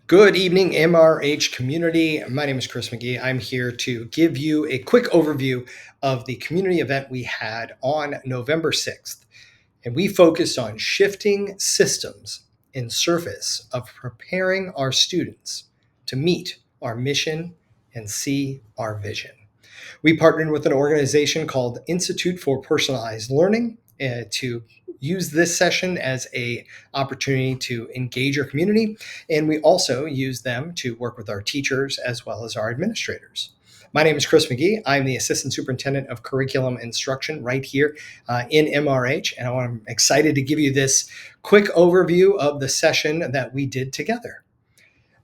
Good evening, MRH community. My name is Chris McGee. I'm here to give you a quick overview of the community event we had on November 6th. And we focused on shifting systems in service of preparing our students to meet our mission and see our vision. We partnered with an organization called Institute for Personalized Learning to use this session as a opportunity to engage our community, and we also use them to work with our teachers as well as our administrators. My name is Chris McGee. I'm the Assistant Superintendent of Curriculum Instruction right here in MRH, and I'm excited to give you this quick overview of the session that we did together.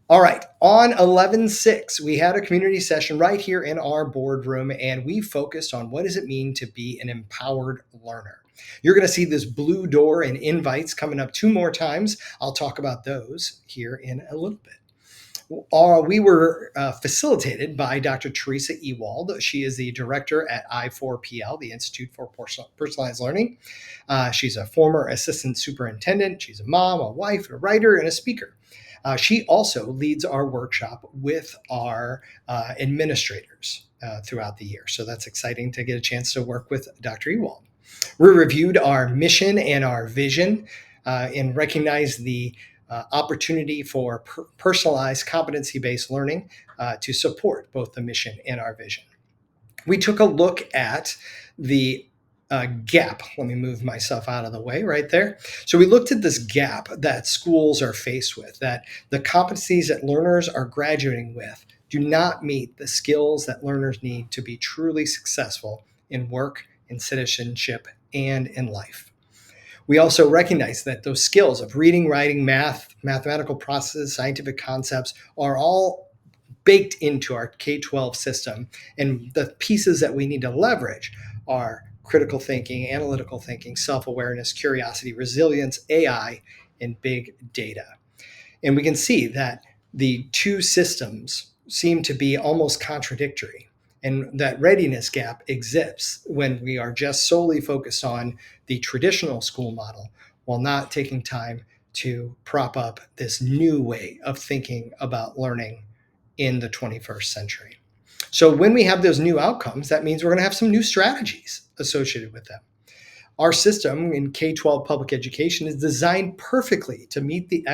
All right, on 11/6, we had a community session right here in our boardroom, and we focused on what does it mean to be an empowered learner. You're going to see this blue door and invites coming up two more times. I'll talk about those here in a little bit. We were facilitated by Dr. Teresa Ewald. She is the director at i4PL, the Institute for Personalized Learning. She's a former assistant superintendent. She's a mom, a wife, a writer, and a speaker. She also leads our workshop with our administrators throughout the year. So that's exciting to get a chance to work with Dr. Ewald. We reviewed our mission and our vision and recognized the opportunity for personalized competency-based learning to support both the mission and our vision. We took a look at the gap. Let me move myself out of the way right there. So we looked at this gap that schools are faced with, that the competencies that learners are graduating with do not meet the skills that learners need to be truly successful in work, in citizenship, and in life. We also recognize that those skills of reading, writing, math, mathematical processes, scientific concepts are all baked into our K-12 system. And the pieces that we need to leverage are critical thinking, analytical thinking, self-awareness, curiosity, resilience, AI, and big data. And we can see that the two systems seem to be almost contradictory. And that readiness gap exists when we are just solely focused on the traditional school model while not taking time to prop up this new way of thinking about learning in the 21st century. So when we have those new outcomes, that means we're going to have some new strategies associated with them. Our system in K-12 public education is designed perfectly to meet the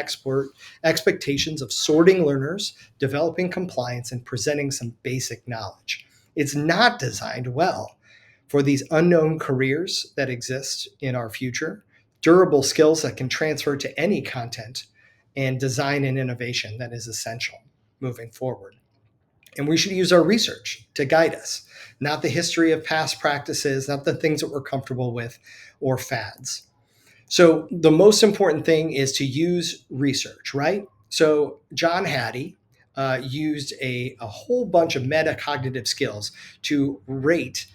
expectations of sorting learners, developing compliance, and presenting some basic knowledge. It's not designed well for these unknown careers that exist in our future, durable skills that can transfer to any content, and design and innovation that is essential moving forward. And we should use our research to guide us, not the history of past practices, not the things that we're comfortable with or fads. So the most important thing is to use research, right? So John Hattie used a whole bunch of metacognitive skills to rate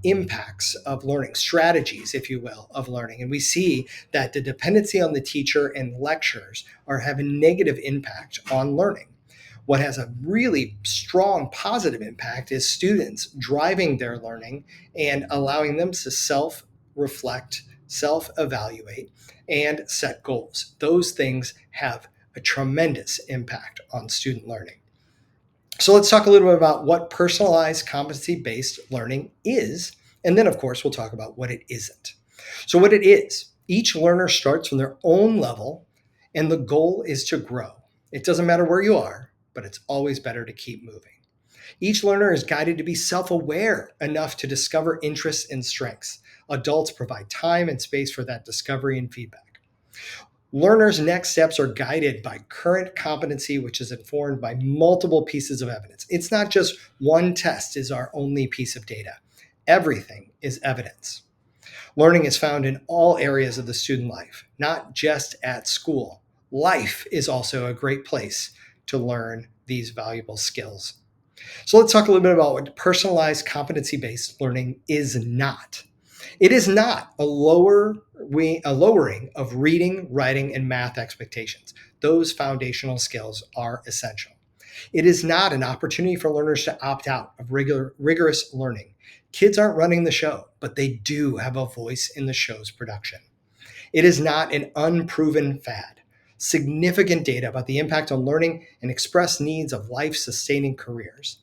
impacts of learning, strategies, if you will, of learning. And we see that the dependency on the teacher and lectures are having negative impact on learning. What has a really strong positive impact is students driving their learning and allowing them to self-reflect, self-evaluate, and set goals. Those things have a tremendous impact on student learning. So let's talk a little bit about what personalized competency-based learning is, and then of course we'll talk about what it isn't. So what it is, each learner starts from their own level, and the goal is to grow. It doesn't matter where you are, but it's always better to keep moving. Each learner is guided to be self-aware enough to discover interests and strengths. Adults provide time and space for that discovery and feedback. Learners' next steps are guided by current competency, which is informed by multiple pieces of evidence. It's not just one test is our only piece of data. Everything is evidence. Learning is found in all areas of the student life, not just at school. Life is also a great place to learn these valuable skills. So let's talk a little bit about what personalized competency-based learning is not. It is not a lowering of reading, writing, and math expectations. Those foundational skills are essential. It is not an opportunity for learners to opt out of rigorous learning. Kids aren't running the show, but they do have a voice in the show's production. It is not an unproven fad. significant data about the impact on learning and express needs of life-sustaining careers.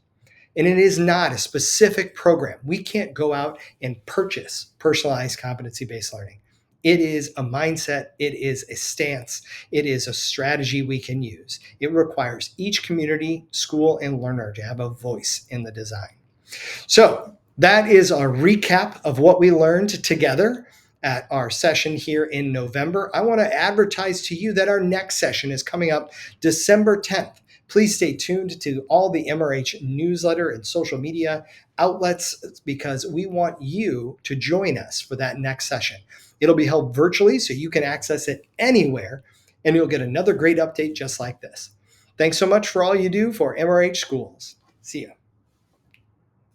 And it is not a specific program. We can't go out and purchase personalized competency-based learning. It is a mindset, it is a stance, it is a strategy we can use. It requires each community, school, and learner to have a voice in the design. So that is our recap of what we learned together at our session here in November. I want to advertise to you that our next session is coming up December 10th. Please stay tuned to all the MRH newsletter and social media outlets because we want you to join us for that next session. It'll be held virtually, so you can access it anywhere, and you'll get another great update just like this. Thanks so much for all you do for MRH Schools. See you.